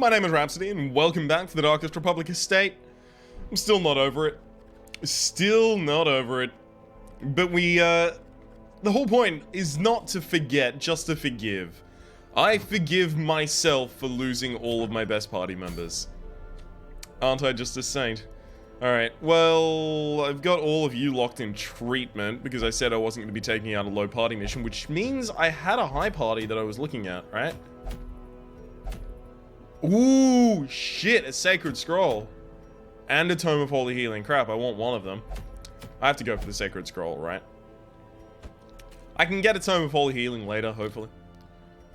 My name is Rhapsody, and welcome back to the Darkest Republic estate. I'm still not over it. Still not over it. But the whole point is not to forget, just to forgive. I forgive myself for losing all of my best party members. Aren't I just a saint? Alright, well, I've got all of you locked in treatment because I said I wasn't going to be taking out a low party mission, which means I had a high party that I was looking at, right? Ooh, shit, a Sacred Scroll. And a Tome of Holy Healing. Crap, I want one of them. I have to go for the Sacred Scroll, right? I can get a Tome of Holy Healing later, hopefully.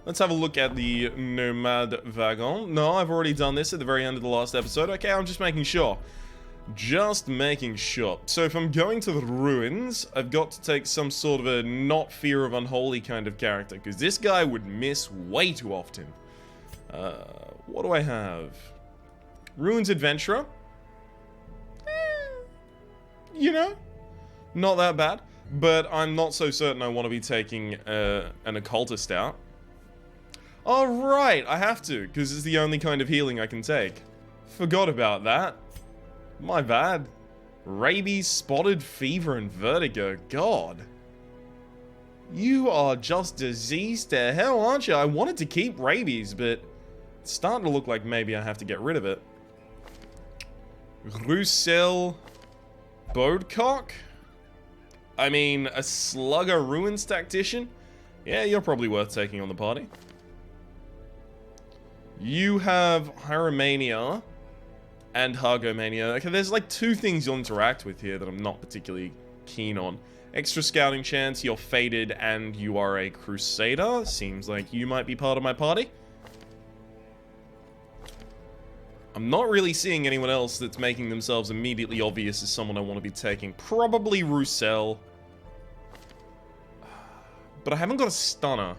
Let's have a look at the Nomad Wagon. No, I've already done this at the very end of the last episode. Okay, I'm just making sure. Just making sure. So if I'm going to the ruins, I've got to take some sort of a not fear of unholy kind of character, because this guy would miss way too often. What do I have? Ruins Adventurer? You know, not that bad. But I'm not so certain I want to be taking an Occultist out. Oh, right, I have to, because it's the only kind of healing I can take. Forgot about that. My bad. Rabies, spotted fever, and vertigo. God. You are just diseased to hell, aren't you? I wanted to keep rabies, but it's starting to look like maybe I have to get rid of it. Roussel Bodecock? I mean, a Slugger Ruins Tactician? Yeah, you're probably worth taking on the party. You have Hieromania and Hargomania. Okay, there's like two things you'll interact with here that I'm not particularly keen on. Extra scouting chance, you're fated, and you are a Crusader. Seems like you might be part of my party. I'm not really seeing anyone else that's making themselves immediately obvious as someone I want to be taking. Probably Roussel. But I haven't got a stunner.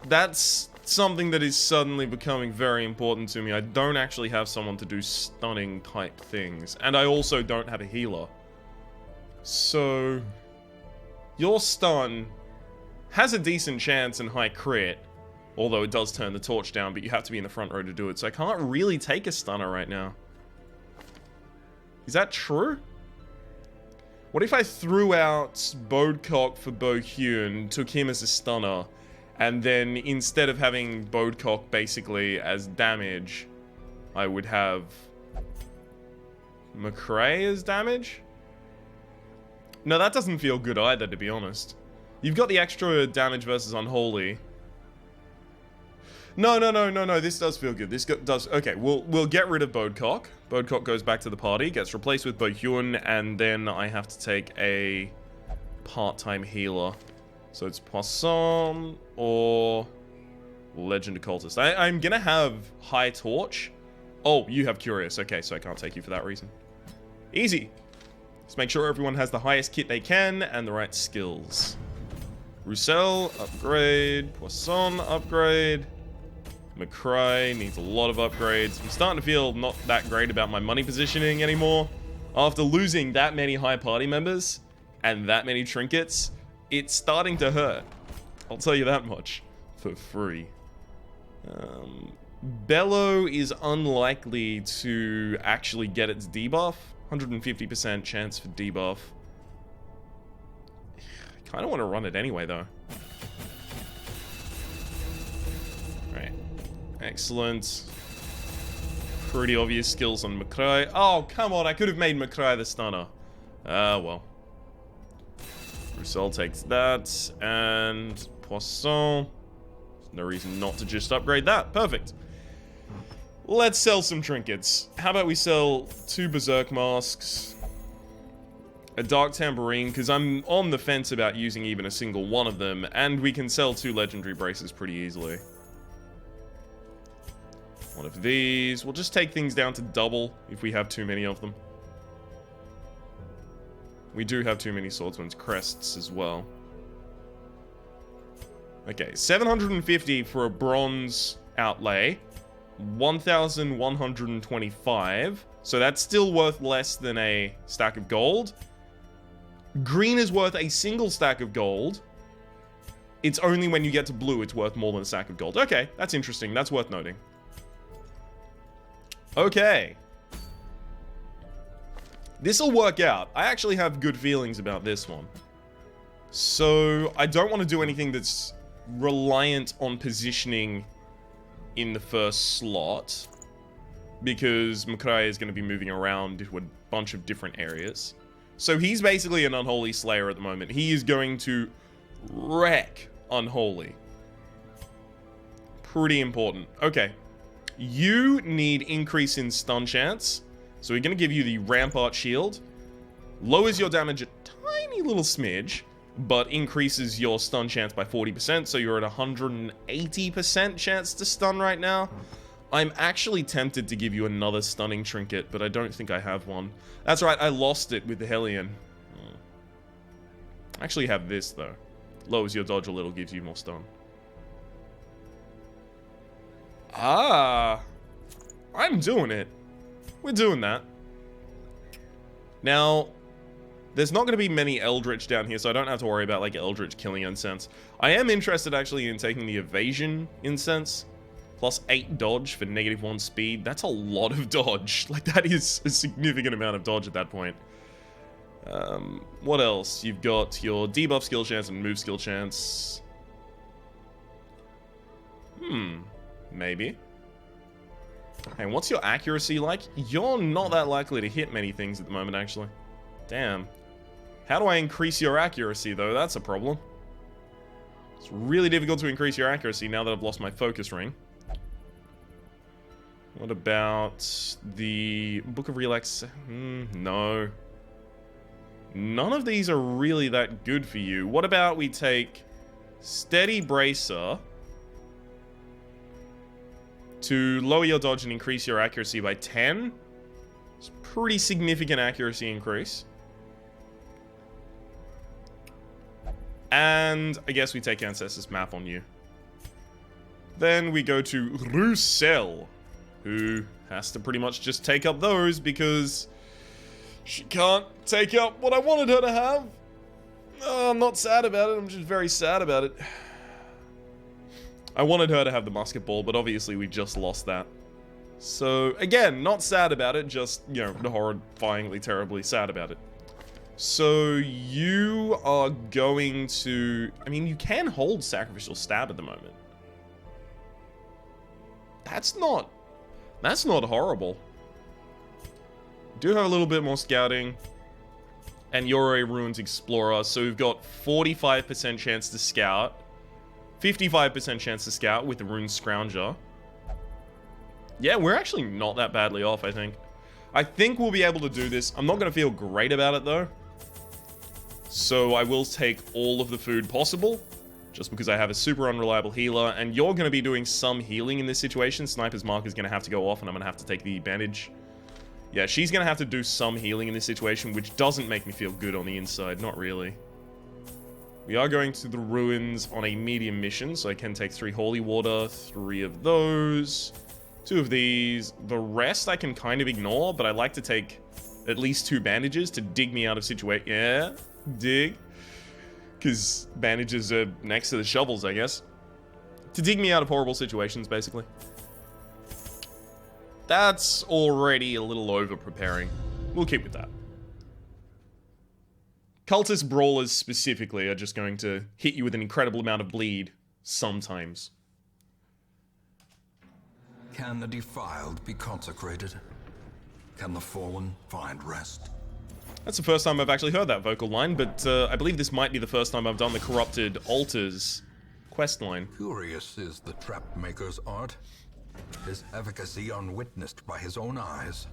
That's something that is suddenly becoming very important to me. I don't actually have someone to do stunning type things. And I also don't have a healer. So your stun has a decent chance in high crit, although it does turn the torch down, but you have to be in the front row to do it, so I can't really take a stunner right now. Is that true? What if I threw out Bodecock for Bohun, took him as a stunner, and then instead of having Bodecock basically as damage, I would have McCrae as damage? No, that doesn't feel good either, to be honest. You've got the extra damage versus Unholy. No, this does feel good. This does... Okay, we'll get rid of Bodecock. Bodecock goes back to the party, gets replaced with Bohun, and then I have to take a part-time healer. So it's Poisson or Legend Occultist. I'm gonna have High Torch. Oh, you have Curious. Okay, so I can't take you for that reason. Easy. Just make sure everyone has the highest kit they can and the right skills. Roussel, upgrade. Poisson, upgrade. McCrae needs a lot of upgrades. I'm starting to feel not that great about my money positioning anymore. After losing that many high party members and that many trinkets, it's starting to hurt. I'll tell you that much. For free. Bellow is unlikely to actually get its debuff. 150% chance for debuff. I kind of want to run it anyway, though. Right. Excellent. Pretty obvious skills on McCrae. Oh, come on. I could have made McCrae the stunner. Ah, well. Roussel takes that. And Poisson. No reason not to just upgrade that. Perfect. Let's sell some trinkets. How about we sell 2 Berserk Masks, a Dark Tambourine, because I'm on the fence about using even a single one of them, and we can sell 2 Legendary Braces pretty easily. One of these. We'll just take things down to double if we have too many of them. We do have too many Swordsman's Crests as well. Okay, 750 for a bronze outlay. 1,125. So that's still worth less than a stack of gold. Green is worth a single stack of gold. It's only when you get to blue it's worth more than a sack of gold. Okay, that's interesting. That's worth noting. Okay. This'll work out. I actually have good feelings about this one. So, I don't want to do anything that's reliant on positioning in the first slot, because Makai is going to be moving around to a bunch of different areas. So he's basically an Unholy Slayer at the moment. He is going to wreck Unholy. Pretty important. Okay. You need increase in stun chance. So we're going to give you the Rampart Shield. Lowers your damage a tiny little smidge, but increases your stun chance by 40%. So you're at 180% chance to stun right now. I'm actually tempted to give you another stunning trinket, but I don't think I have one. That's right, I lost it with the Hellion. I actually have this, though. Lowers your dodge a little, gives you more stun. Ah, I'm doing it. We're doing that. Now, there's not going to be many Eldritch down here, so I don't have to worry about, like, Eldritch killing incense. I am interested, actually, in taking the Evasion incense. Plus 8 dodge for -1 speed. That's a lot of dodge. Like, that is a significant amount of dodge at that point. What else? You've got your debuff skill chance and move skill chance. Maybe. Hey, what's your accuracy like? You're not that likely to hit many things at the moment, actually. Damn. How do I increase your accuracy, though? That's a problem. It's really difficult to increase your accuracy now that I've lost my focus ring. What about the Book of Relax? No. None of these are really that good for you. What about we take Steady Bracer to lower your dodge and increase your accuracy by 10? It's a pretty significant accuracy increase. And I guess we take Ancestors Map on you. Then we go to Roussel, who has to pretty much just take up those because she can't take up what I wanted her to have. Oh, I'm not sad about it, I'm just very sad about it. I wanted her to have the musket ball, but obviously we just lost that. So, again, not sad about it, just, you know, horrifyingly, terribly sad about it. So, you are going to... I mean, you can hold Sacrificial Stab at the moment. That's not horrible. Do have a little bit more scouting. And you're a Ruins Explorer, so we've got 45% chance to scout. 55% chance to scout with the Rune Scrounger. Yeah, we're actually not that badly off, I think. I think we'll be able to do this. I'm not going to feel great about it, though. So I will take all of the food possible, just because I have a super unreliable healer, and you're going to be doing some healing in this situation. Sniper's Mark is going to have to go off, and I'm going to have to take the bandage. Yeah, she's going to have to do some healing in this situation, which doesn't make me feel good on the inside. Not really. We are going to the ruins on a medium mission, so I can take 3 holy water, 3 of those, 2 of these. The rest I can kind of ignore, but I like to take at least 2 bandages to dig me out of situation. Yeah, dig. Because bandages are next to the shovels, I guess. To dig me out of horrible situations, basically. That's already a little over-preparing. We'll keep with that. Cultist brawlers specifically are just going to hit you with an incredible amount of bleed sometimes. Can the defiled be consecrated? Can the fallen find rest? That's the first time I've actually heard that vocal line, but I believe this might be the first time I've done the Corrupted Altars quest line. Curious is the trap maker's art. His efficacy unwitnessed by his own eyes.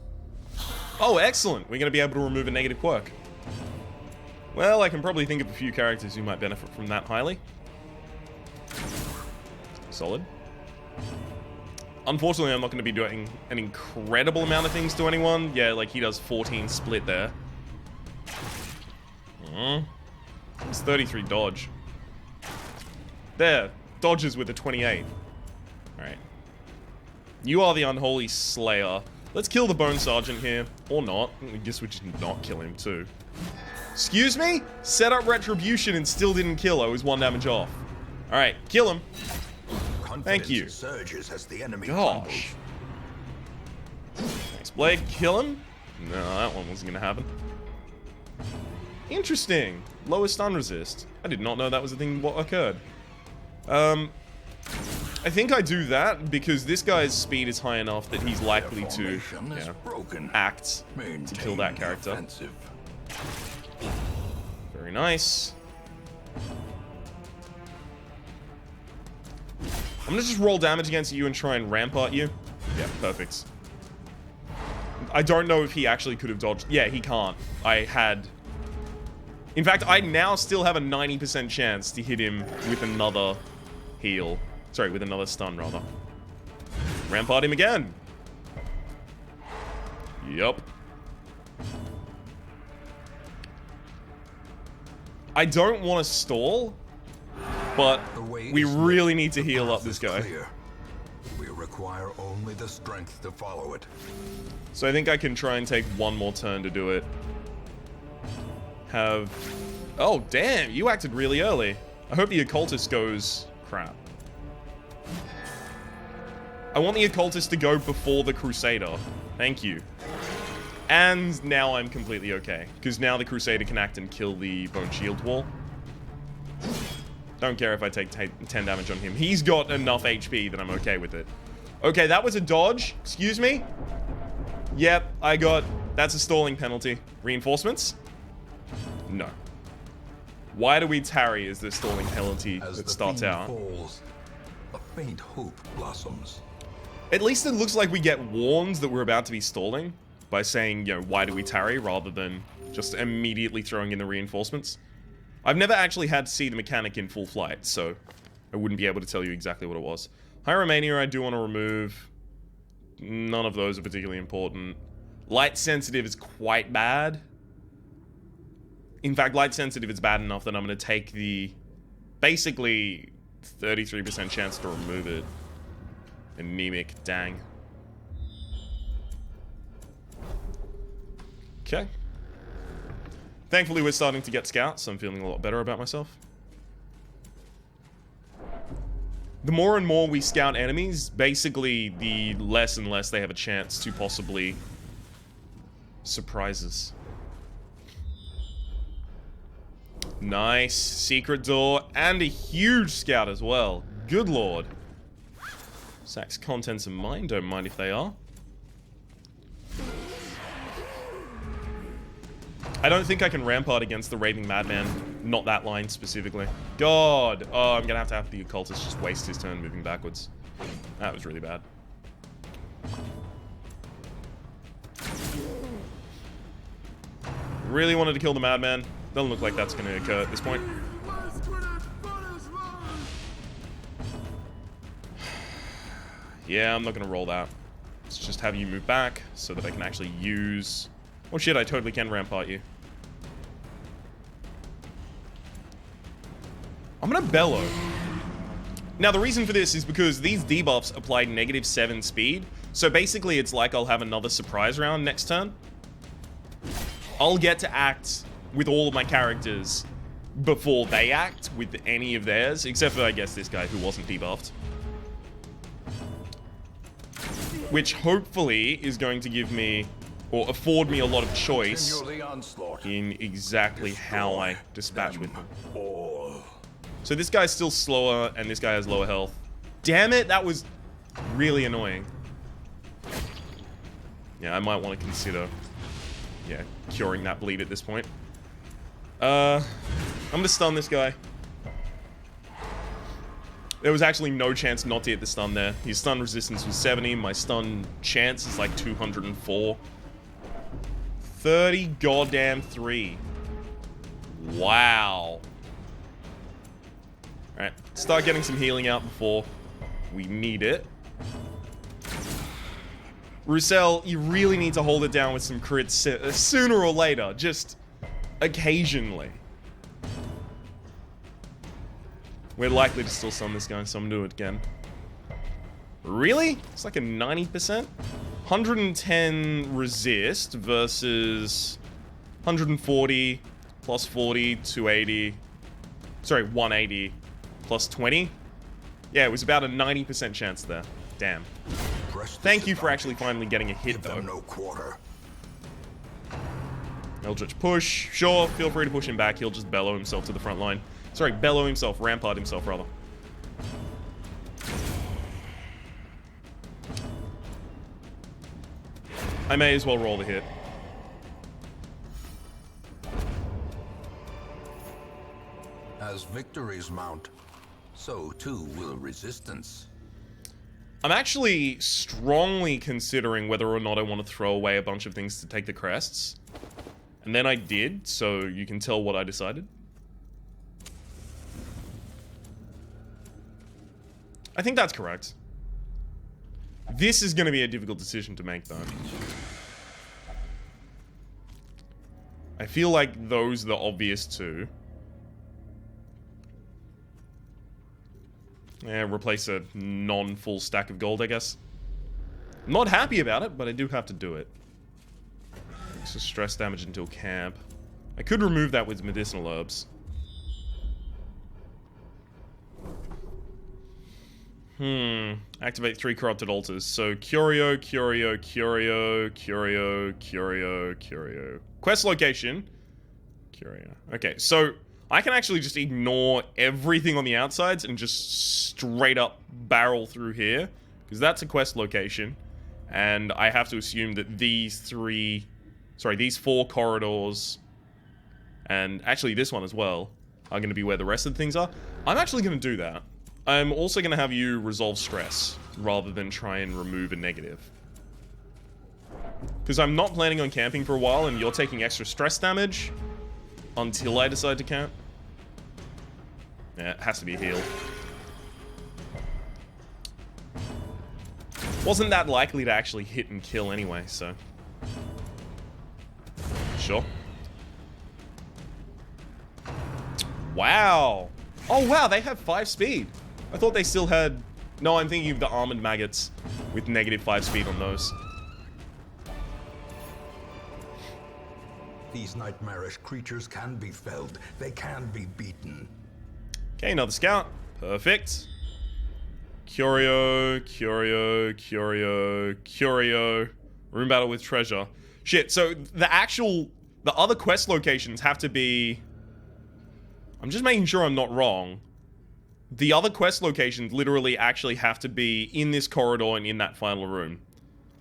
Oh, excellent! We're going to be able to remove a negative quirk. Well, I can probably think of a few characters who might benefit from that highly. Solid. Unfortunately, I'm not going to be doing an incredible amount of things to anyone. Yeah, like he does 14 split there. It's 33 dodge. There, dodges with a 28. Alright. You are the Unholy Slayer. Let's kill the Bone Sergeant here. Or not. I guess we just not kill him too. Excuse me? Set up Retribution and still didn't kill. I was 1 damage off. Alright, kill him. Thank Confidence you. surges as the enemy Gosh. Next blade, kill him. No, that one wasn't gonna happen. Interesting. Lower stun resist. I did not know that was a thing what occurred. I think I do that because this guy's speed is high enough that he's likely to act to kill that character. Very nice. I'm gonna just roll damage against you and try and rampart you. Yeah, perfect. I don't know if he actually could have dodged. Yeah, he can't. I had... In fact, I now still have a 90% chance to hit him with another heal. Sorry, with another stun, rather. Rampart him again. Yup. I don't want to stall, but we really need to heal up this guy. We require only the strength to follow it. So I think I can try and take one more turn to do it. Oh, damn, you acted really early. I hope the occultist goes... Crap. I want the occultist to go before the crusader. Thank you. And now I'm completely okay, because now the crusader can act and kill the bone shield wall. Don't care if I take 10 damage on him. He's got enough HP that I'm okay with it. Okay, that was a dodge. Excuse me? Yep, that's a stalling penalty. Reinforcements? No. Why do we tarry as the stalling penalty that starts out? Falls, a faint hope blossoms. At least it looks like we get warned that we're about to be stalling by saying, you know, why do we tarry, rather than just immediately throwing in the reinforcements. I've never actually had to see the mechanic in full flight, so I wouldn't be able to tell you exactly what it was. Hieromania I do want to remove. None of those are particularly important. Light sensitive is quite bad. In fact, light sensitive is bad enough that I'm going to take the basically 33% chance to remove it. Anemic, dang. Okay. Thankfully, we're starting to get scouts, so I'm feeling a lot better about myself. The more and more we scout enemies, basically, the less and less they have a chance to possibly surprise us. Nice. Secret door, and a huge scout as well. Good lord. Sack's contents of mine, don't mind if they are. I don't think I can rampart against the Raving Madman. Not that line specifically. God! Oh, I'm gonna have the occultist just waste his turn moving backwards. That was really bad. Really wanted to kill the Madman. Doesn't look like that's gonna occur at this point. Yeah, I'm not gonna roll that. Let's just have you move back so that I can actually use... Oh shit, I totally can rampart you. I'm gonna bellow. Now the reason for this is because these debuffs apply -7 speed. So basically it's like I'll have another surprise round next turn. I'll get to act with all of my characters before they act with any of theirs. Except for, I guess, this guy who wasn't debuffed. Which hopefully is going to give me... or afford me a lot of choice in exactly how I dispatch with them. So this guy's still slower, and this guy has lower health. Damn it, that was really annoying. Yeah, I might want to consider, yeah, curing that bleed at this point. I'm gonna stun this guy. There was actually no chance not to hit the stun there. His stun resistance was 70, my stun chance is like 204. 30 goddamn 3. Wow. Alright, start getting some healing out before we need it. Roussel, you really need to hold it down with some crits sooner or later, just occasionally. We're likely to still stun this guy, so I'm gonna do it again. Really? It's like a 90%? 110 resist versus 140 plus 40, 280. Sorry, 180 plus 20. Yeah, it was about a 90% chance there. Damn. Thank you for actually finally getting a hit, though. No quarter. Eldritch push. Sure, feel free to push him back. He'll just bellow himself to the front line. Sorry, bellow himself. Rampart himself, rather. I may as well roll the hit. As victories mount, so too will resistance. I'm actually strongly considering whether or not I want to throw away a bunch of things to take the crests. And then I did, so you can tell what I decided. I think that's correct. This is going to be a difficult decision to make, though. I feel like those are the obvious two. Yeah, replace a non-full stack of gold, I guess. I'm not happy about it, but I do have to do it. So stress damage until camp. I could remove that with medicinal herbs. Activate 3 corrupted altars. So Curio, Curio, Curio, Curio, Curio, Curio. Quest location. Curio. Okay, so I can actually just ignore everything on the outsides and just straight up barrel through here. Because that's a quest location. And I have to assume that these 4 corridors, and actually this one as well, are going to be where the rest of the things are. I'm actually going to do that. I'm also going to have you resolve stress, rather than try and remove a negative. Because I'm not planning on camping for a while, and you're taking extra stress damage until I decide to camp. Yeah, it has to be a heal. Wasn't that likely to actually hit and kill anyway, so... Sure. Wow. Oh, wow, they have 5 speed. I thought they still had... No, I'm thinking of the armored maggots with negative 5 speed on those. These nightmarish creatures can be felled. They can be beaten. Okay, another scout. Perfect. Curio, Curio, Curio, Curio. Room battle with treasure. Shit, so the other quest locations have to be... I'm just making sure I'm not wrong. The other quest locations literally actually have to be in this corridor and in that final room.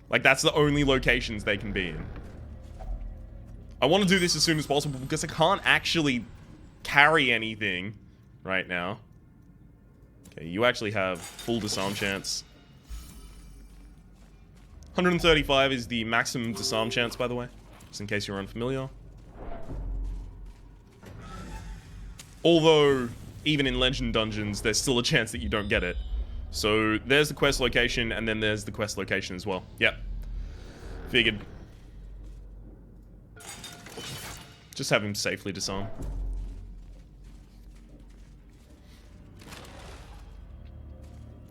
Like, that's the only locations they can be in. I want to do this as soon as possible because I can't actually carry anything right now. Okay, you actually have full disarm chance. 135 is the maximum disarm chance, by the way, just in case you're unfamiliar. Although, even in Legend Dungeons, there's still a chance that you don't get it. So, there's the quest location, and then there's the quest location as well. Yep. Figured. Just have him safely disarm.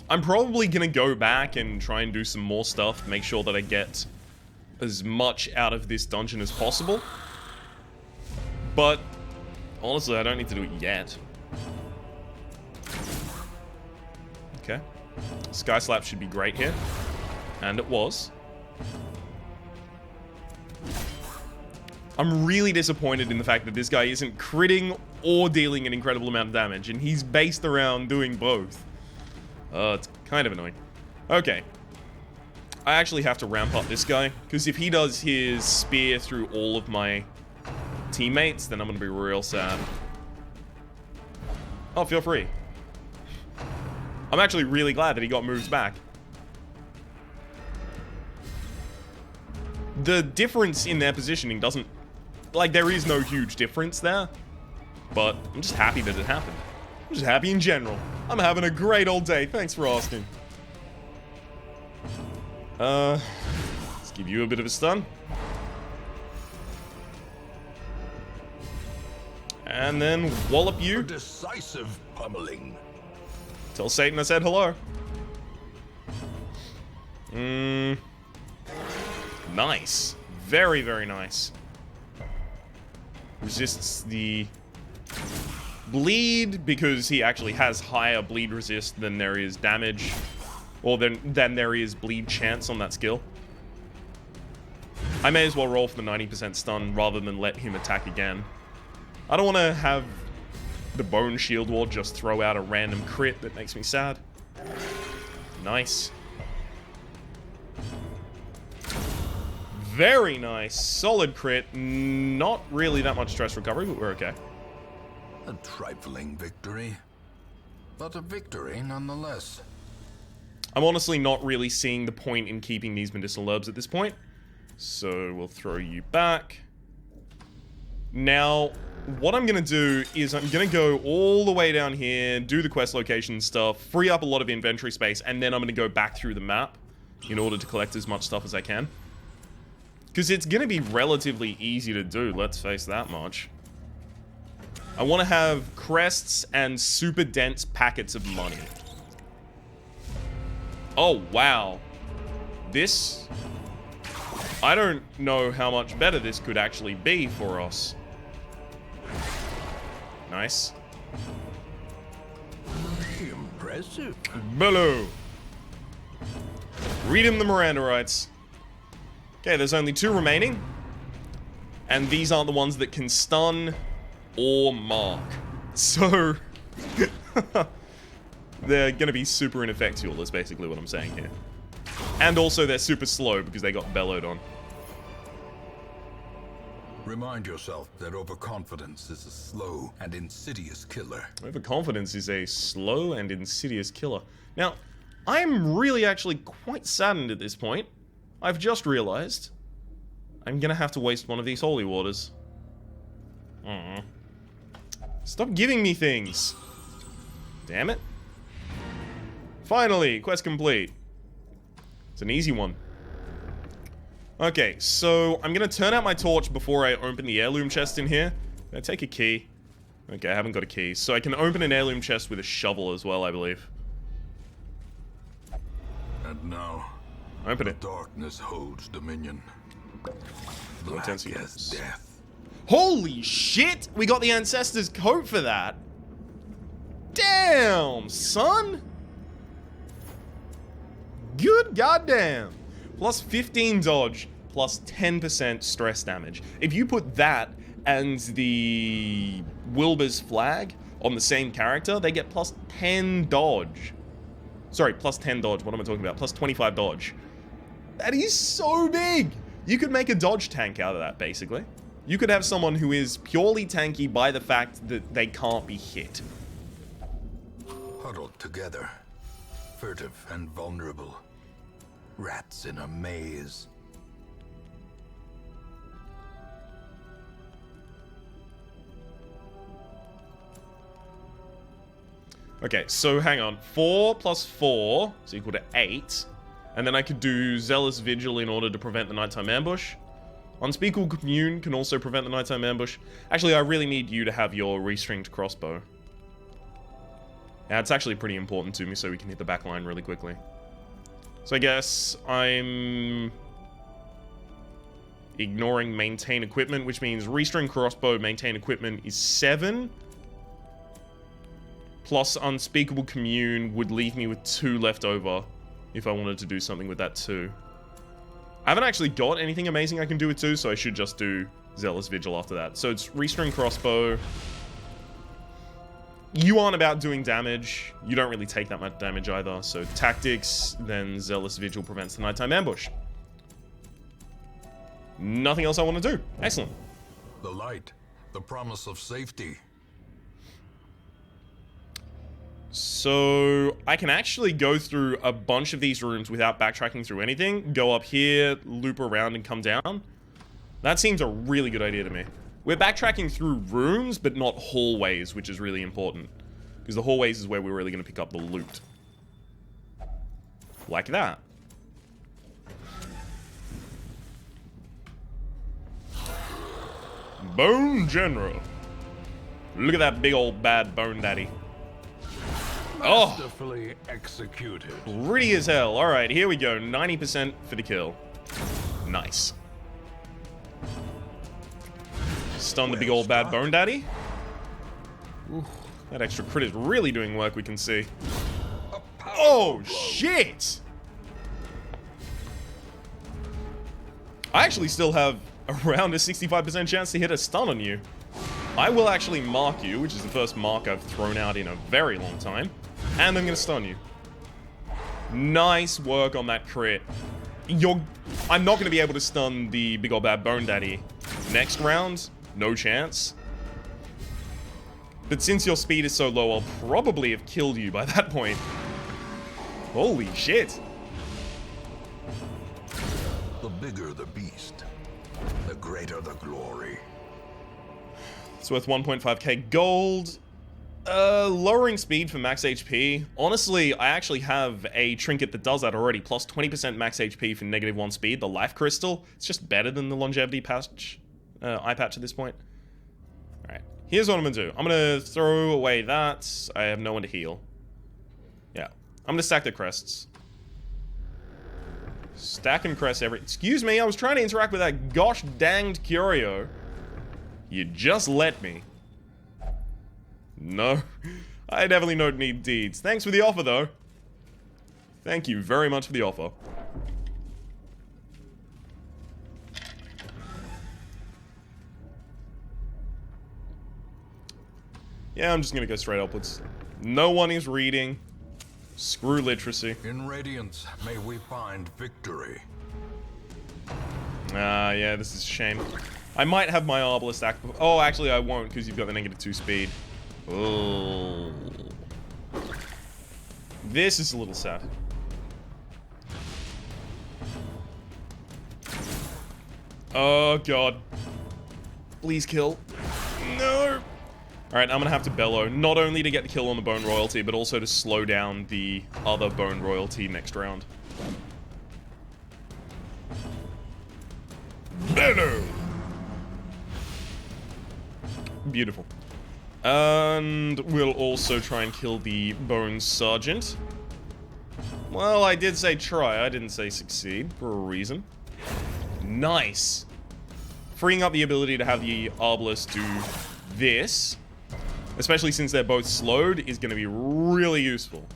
I'm probably gonna go back and try and do some more stuff, make sure that I get as much out of this dungeon as possible. But, honestly, I don't need to do it yet. Okay. Sky Slap should be great here. And it was. I'm really disappointed in the fact that this guy isn't critting or dealing an incredible amount of damage, and he's based around doing both. It's kind of annoying. Okay. I actually have to ramp up this guy, because if he does his spear through all of my teammates, then I'm going to be real sad. Oh, feel free. I'm actually really glad that he got moves back. The difference in their positioning doesn't... Like, there is no huge difference there. But I'm just happy that it happened. I'm just happy in general. I'm having a great old day. Thanks for asking. Let's give you a bit of a stun. And then wallop you. A decisive pummeling. Tell Satan I said hello. Nice. Very, very nice. Resists the bleed, because he actually has higher bleed resist than there is damage, or than there is bleed chance on that skill. I may as well roll for the 90% stun rather than let him attack again. I don't want to have the Bone Shield Wall just throw out a random crit that makes me sad. Nice. Very nice. Solid crit. Not really that much stress recovery, but we're okay. A trifling victory, but a victory nonetheless. I'm honestly not really seeing the point in keeping these medicinal herbs at this point. So we'll throw you back. Now, what I'm going to do is I'm going to go all the way down here, do the quest location stuff, free up a lot of inventory space, and then I'm going to go back through the map in order to collect as much stuff as I can. Because it's going to be relatively easy to do, let's face that much. I want to have crests and super dense packets of money. Oh, wow. This... I don't know how much better this could actually be for us. Nice. Impressive. Bello. Read him the Miranda rights. Okay, there's only 2 remaining. And these aren't the ones that can stun or mark. So... they're gonna be super ineffectual, is basically what I'm saying here. And also they're super slow because they got bellowed on. Remind yourself that overconfidence is a slow and insidious killer. Overconfidence is a slow and insidious killer. Now, I'm really actually quite saddened at this point. I've just realized I'm gonna have to waste one of these holy waters. Stop giving me things. Damn it. Finally, quest complete. It's an easy one. Okay, so I'm gonna turn out my torch before I open the heirloom chest in here. Can I take a key? Okay, I haven't got a key. So I can open an heirloom chest with a shovel as well, I believe. And now, Open it. darkness holds dominion. No Black intensity as points. death. Holy shit! We got the Ancestor's Coat for that! Damn, son! Good goddamn! Plus 15 dodge, plus 10% stress damage. If you put that and the Wilbur's flag on the same character, they get plus 10 dodge. Sorry, plus 10 dodge. What am I talking about? Plus 25 dodge. That is so big! You could make a dodge tank out of that, basically. You could have someone who is purely tanky by the fact that they can't be hit. Huddled together, furtive and vulnerable. Rats in a maze. Okay, so hang on. 4 plus 4 is equal to 8. And then I could do Zealous Vigil in order to prevent the nighttime ambush. Unspeakable Commune can also prevent the nighttime ambush. Actually, I really need you to have your restringed crossbow. Now, it's actually pretty important to me so we can hit the back line really quickly. So I guess I'm ignoring maintain equipment, which means restring crossbow, maintain equipment is 7. Plus Unspeakable Commune would leave me with 2 left over if I wanted to do something with that too. I haven't actually got anything amazing I can do with 2, so I should just do Zealous Vigil after that. So it's restring crossbow. You aren't about doing damage. You don't really take that much damage either. So tactics, then Zealous Vigil prevents the nighttime ambush. Nothing else I want to do. Excellent. The light, the promise of safety. So I can actually go through a bunch of these rooms without backtracking through anything. Go up here, loop around, and come down. That seems a really good idea to me. We're backtracking through rooms, but not hallways, which is really important. Because the hallways is where we're really going to pick up the loot. Like that. Bone General. Look at that big old bad bone daddy. Oh! Masterfully executed. Pretty as hell. Alright, here we go. 90% for the kill. Nice. Stun the big old bad bone daddy. Oof. That extra crit is really doing work, we can see. Oh, shit! I actually still have around a 65% chance to hit a stun on you. I will actually mark you, which is the first mark I've thrown out in a very long time. And I'm gonna stun you. Nice work on that crit. I'm not gonna be able to stun the big ol' bad Bone Daddy. Next round, no chance. But since your speed is so low, I'll probably have killed you by that point. Holy shit. The bigger the beast, the greater the glory. It's worth 1.5k gold. Lowering speed for max HP. Honestly, I actually have a trinket that does that already. Plus 20% max HP for -1 speed. The Life Crystal. It's just better than the longevity patch. Eye patch at this point. Alright. Here's what I'm gonna do. I'm gonna throw away that. I have no one to heal. Yeah. I'm gonna stack the crests. Stack and crest every... Excuse me, I was trying to interact with that gosh danged Curio. You just let me. No. I definitely don't need deeds. Thanks for the offer, though. Thank you very much for the offer. Yeah, I'm just gonna go straight upwards. No one is reading. Screw literacy. In Radiance, may we find victory. Yeah, this is a shame. I might have my Arbalest act. Oh, actually, I won't because you've got the -2 speed. Oh. This is a little sad. Oh, God. Please kill. No. Alright, I'm gonna have to bellow. Not only to get the kill on the Bone Royalty, but also to slow down the other Bone Royalty next round. Bellow! Beautiful. And we'll also try and kill the Bone Sergeant. Well, I did say try, I didn't say succeed, for a reason. Nice. Freeing up the ability to have the Arbalest do this, especially since they're both slowed, is going to be really useful.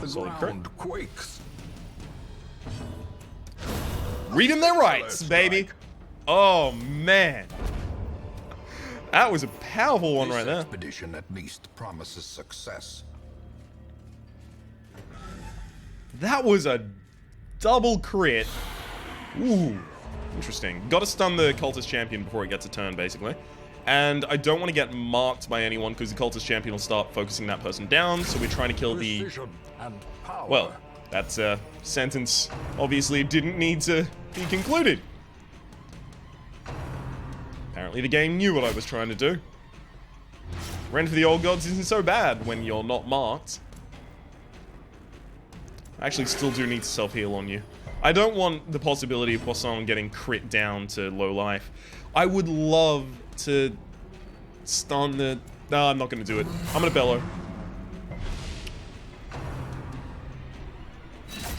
The ground quakes. Reading their rights, baby. Oh, man. That was a powerful one right there. This expedition at least promises success. That was a double crit. Ooh, interesting. Gotta stun the Cultist Champion before it gets a turn, basically. And I don't want to get marked by anyone because the Cultist Champion will start focusing that person down, so we're trying to kill the... Well, that sentence obviously didn't need to be concluded. Apparently the game knew what I was trying to do. Rend for the Old Gods isn't so bad when you're not marked. I actually still do need to self-heal on you. I don't want the possibility of Poisson getting crit down to low life. I would love to stun the... No, I'm not going to do it. I'm going to bellow.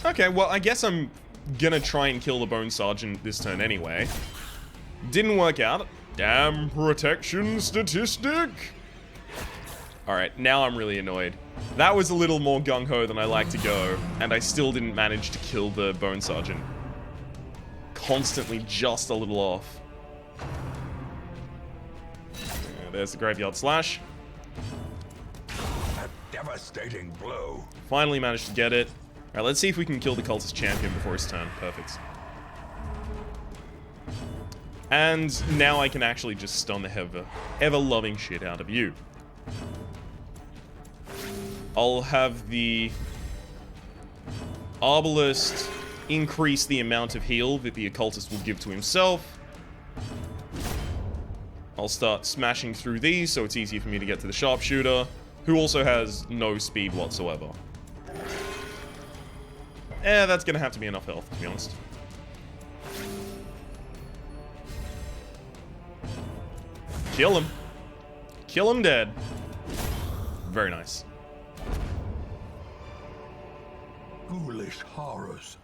Okay, well, I guess I'm going to try and kill the Bone Sergeant this turn anyway. Didn't work out. Damn protection statistic! Alright, now I'm really annoyed. That was a little more gung-ho than I like to go, and I still didn't manage to kill the Bone Sergeant. Constantly just a little off. Yeah, there's the Graveyard Slash. A devastating blow. Finally managed to get it. Alright, let's see if we can kill the Cultist Champion before his turn. Perfect. And now I can actually just stun the ever-loving shit out of you. I'll have the Arbalest increase the amount of heal that the Occultist will give to himself. I'll start smashing through these so it's easier for me to get to the Sharpshooter, who also has no speed whatsoever. That's gonna have to be enough health, to be honest. Kill him. Kill him dead. Very nice. Ghoulish horrors.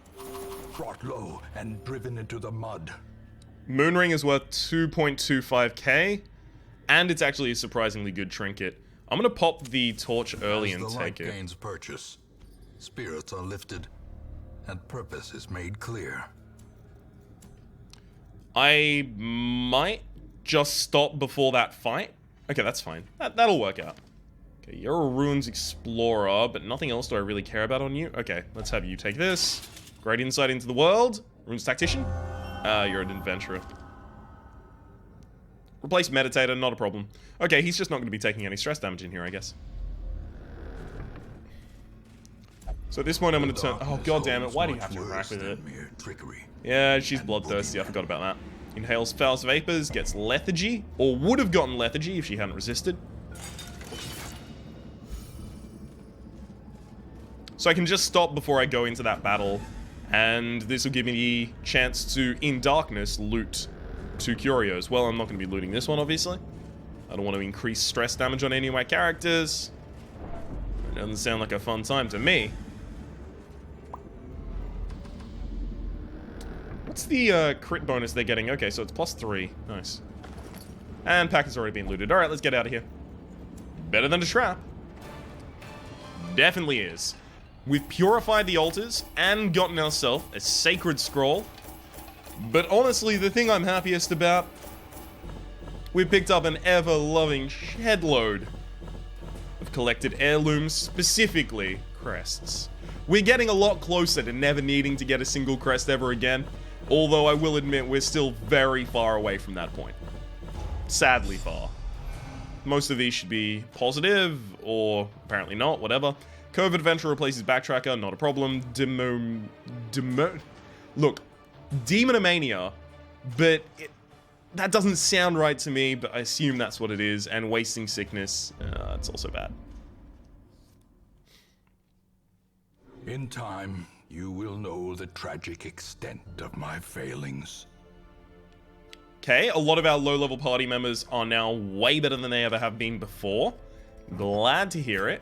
Brought low and driven into the mud. Moonring is worth 2.25k, and it's actually a surprisingly good trinket. I'm gonna pop the torch early As and the light take it. gains purchase, spirits are lifted, and purpose is made clear. I might just stop before that fight. Okay, that's fine. That'll work out. Okay, you're a ruins explorer, but nothing else do I really care about on you. Okay, let's have you take this. Great insight into the world. Runes tactician. You're an adventurer. Replace meditator, not a problem. Okay, he's just not going to be taking any stress damage in here, I guess. So at this point, I'm going to turn. Oh god damn it! Why do you have to interact with it? Mere trickery. Yeah, she's bloodthirsty. I forgot about that. Inhales foul vapors, gets lethargy, or would have gotten lethargy if she hadn't resisted. So I can just stop before I go into that battle, and this will give me the chance to, in darkness, loot 2 curios. Well, I'm not going to be looting this one, obviously. I don't want to increase stress damage on any of my characters. It doesn't sound like a fun time to me. What's the crit bonus they're getting? Okay, so it's +3. Nice. And pack has already been looted. Alright, let's get out of here. Better than a trap. Definitely is. We've purified the altars and gotten ourselves a sacred scroll. But honestly, the thing I'm happiest about, we picked up an ever-loving shed-load of collected heirlooms, specifically crests. We're getting a lot closer to never needing to get a single crest ever again, although I will admit we're still very far away from that point. Sadly far. Most of these should be positive, or apparently not, whatever. Cove Adventure replaces Backtracker, not a problem. Look, Demonomania, but that doesn't sound right to me, but I assume that's what it is, and Wasting Sickness, it's also bad. In time, you will know the tragic extent of my failings. Okay, a lot of our low-level party members are now way better than they ever have been before. Glad to hear it.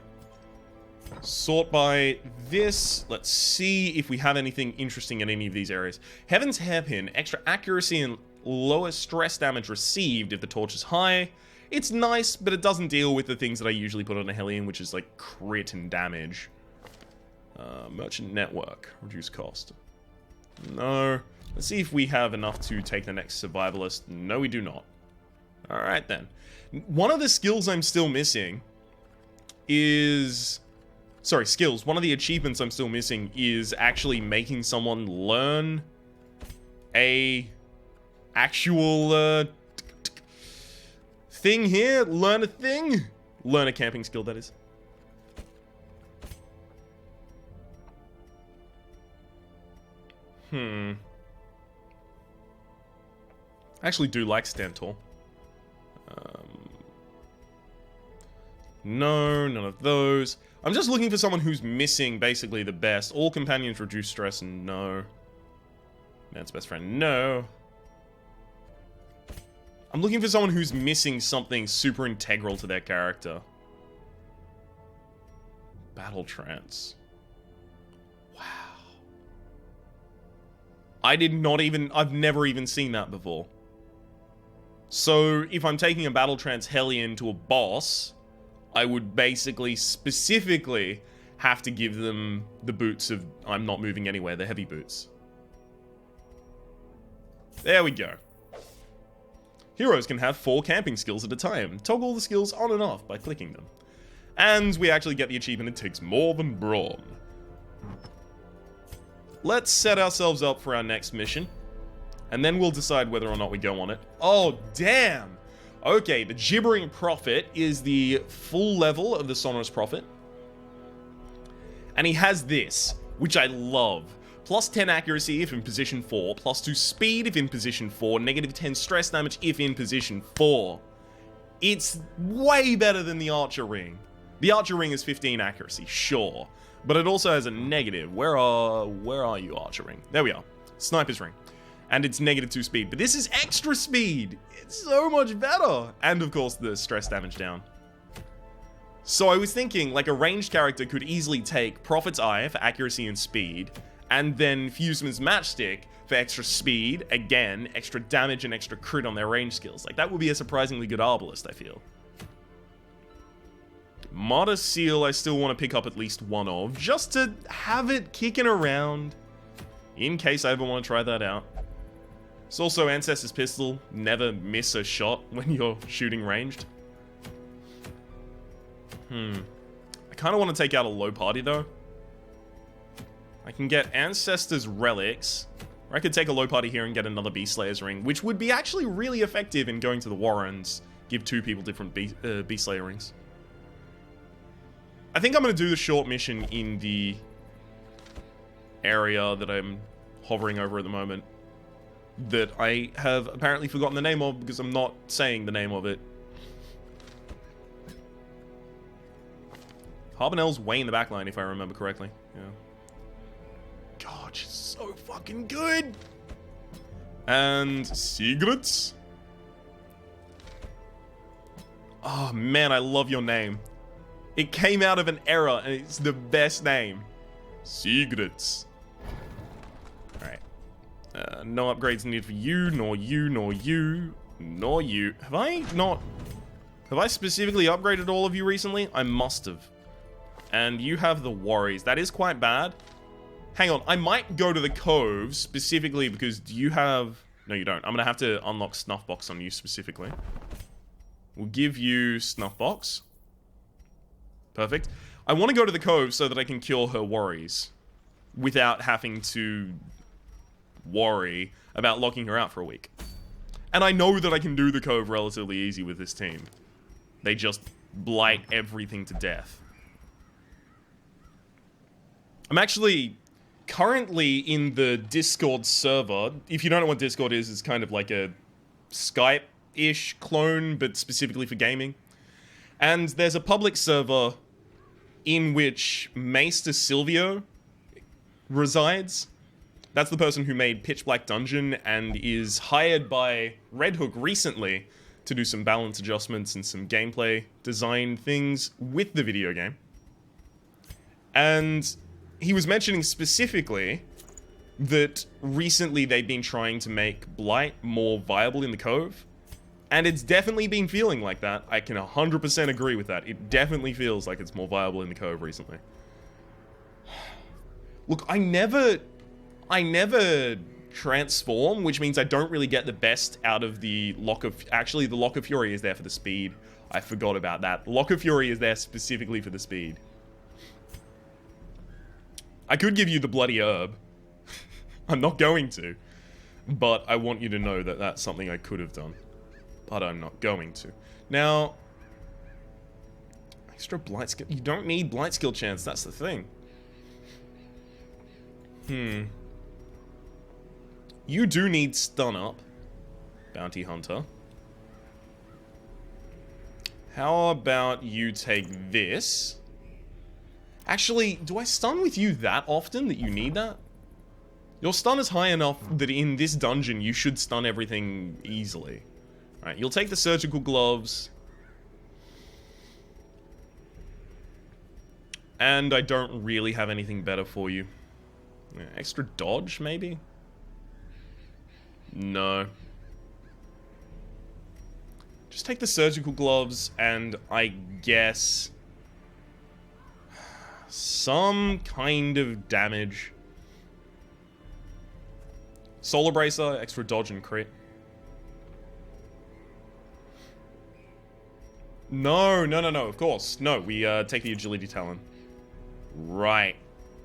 Sort by this. Let's see if we have anything interesting in any of these areas. Heaven's Hairpin, extra accuracy and lower stress damage received if the torch is high. It's nice, but it doesn't deal with the things that I usually put on a Hellion, which is like crit and damage. Merchant Network, reduce cost. No. Let's see if we have enough to take the next Survivalist. No, we do not. Alright then. One of the skills I'm still missing is... Sorry, skills. One of the achievements I'm still missing is actually making someone learn a actual thing here. Learn a thing. Learn a camping skill, that is. I actually do like Stand Tall. No, none of those. I'm just looking for someone who's missing basically the best. All companions reduce stress, no. Man's best friend, no. I'm looking for someone who's missing something super integral to their character. Battle trance. Wow. I've never even seen that before. So, if I'm taking a Battle Trance Hellion to a boss, I would basically, specifically, have to give them the boots of I'm not moving anywhere, the heavy boots. There we go. Heroes can have 4 camping skills at a time. Toggle the skills on and off by clicking them. And we actually get the achievement, it takes more than brawn. Let's set ourselves up for our next mission. And then we'll decide whether or not we go on it. Oh, damn! Okay, the Gibbering Prophet is the full level of the Sonorous Prophet. And he has this, which I love. Plus 10 accuracy if in position 4, plus 2 speed if in position 4, negative 10 stress damage if in position 4. It's way better than the Archer Ring. The Archer Ring is 15 accuracy, sure. But it also has a negative. Where are you, Archer Ring? There we are. Sniper's Ring. And it's negative 2 speed. But this is extra speed! It's so much better! And of course, the stress damage down. So I was thinking, like, a ranged character could easily take Prophet's Eye for accuracy and speed, and then Fuseman's Matchstick for extra speed, again, extra damage and extra crit on their range skills. Like, that would be a surprisingly good Arbalist, I feel. Martyr Seal I still want to pick up at least one of, just to have it kicking around, in case I ever want to try that out. It's also Ancestor's Pistol, never miss a shot when you're shooting ranged. I kind of want to take out a low party though. I can get Ancestor's Relics, or I could take a low party here and get another Beast Slayer's Ring, which would be actually really effective in going to the Warrens. Give 2 people different Beast Slayer rings. I think I'm going to do the short mission in the area that I'm hovering over at the moment, that I have apparently forgotten the name of because I'm not saying the name of it. Harbinell's way in the backline, if I remember correctly. Yeah. God, she's so fucking good! And Sigrid's. Oh man, I love your name. It came out of an error, and it's the best name. Sigrid's. Alright. No upgrades needed for you, nor you, nor you, nor you. Have I specifically upgraded all of you recently? I must have. And you have the Worries. That is quite bad. Hang on, I might go to the Cove specifically because do you have... No, you don't. I'm going to have to unlock Snuffbox on you specifically. We'll give you Snuffbox. Perfect. I want to go to the Cove so that I can cure her Worries without having to worry about locking her out for a week. And I know that I can do the Cove relatively easy with this team. They just blight everything to death. I'm actually currently in the Discord server. If you don't know what Discord is, it's kind of like a Skype-ish clone, but specifically for gaming. And there's a public server in which Maester Silvio resides. That's the person who made Pitch Black Dungeon and is hired by Red Hook recently to do some balance adjustments and some gameplay design things with the video game. And he was mentioning specifically that recently they've been trying to make Blight more viable in the Cove. And it's definitely been feeling like that. I can 100% agree with that. It definitely feels like it's more viable in the Cove recently. Look, I never transform, which means I don't really get the best out of the Lock of... Actually, the Lock of Fury is there for the speed. I forgot about that. Lock of Fury is there specifically for the speed. I could give you the bloody herb. I'm not going to. But I want you to know that that's something I could have done. But I'm not going to. Now... Extra blight skill... You don't need blight skill chance, that's the thing. You do need stun up, Bounty Hunter. How about you take this? Actually, do I stun with you that often that you need that? Your stun is high enough that in this dungeon you should stun everything easily. Alright, you'll take the surgical gloves. And I don't really have anything better for you. Yeah, extra dodge, maybe? No. Just take the surgical gloves and I guess... some kind of damage. Solar Bracer, extra dodge and crit. No, of course. No, we take the Agility Talon. Right.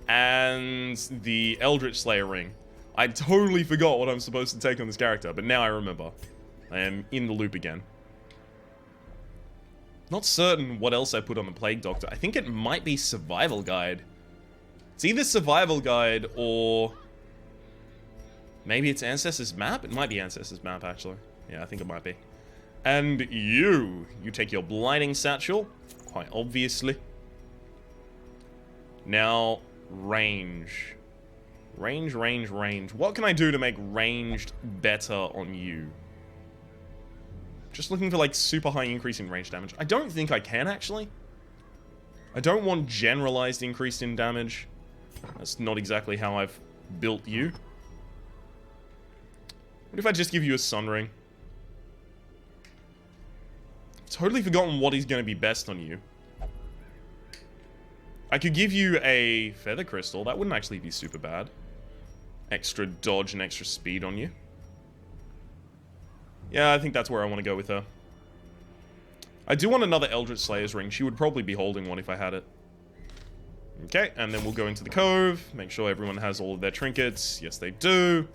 And the Eldritch Slayer ring. I totally forgot what I'm supposed to take on this character, but now I remember. I am in the loop again. Not certain what else I put on the Plague Doctor. I think it might be Survival Guide. It's either Survival Guide or... maybe it's Ancestor's Map? It might be Ancestor's Map, actually. Yeah, I think it might be. And you take your Blinding Satchel, quite obviously. Now, range. Range. What can I do to make ranged better on you? Just looking for, like, super high increase in range damage. I don't think I can, actually. I don't want generalized increase in damage. That's not exactly how I've built you. What if I just give you a Sun Ring? I've totally forgotten what is going to be best on you. I could give you a feather crystal. That wouldn't actually be super bad. Extra dodge and extra speed on you. Yeah, I think that's where I want to go with her. I do want another Eldritch Slayer's ring. She would probably be holding one if I had it. Okay, and then we'll go into the cove. Make sure everyone has all of their trinkets. Yes, they do.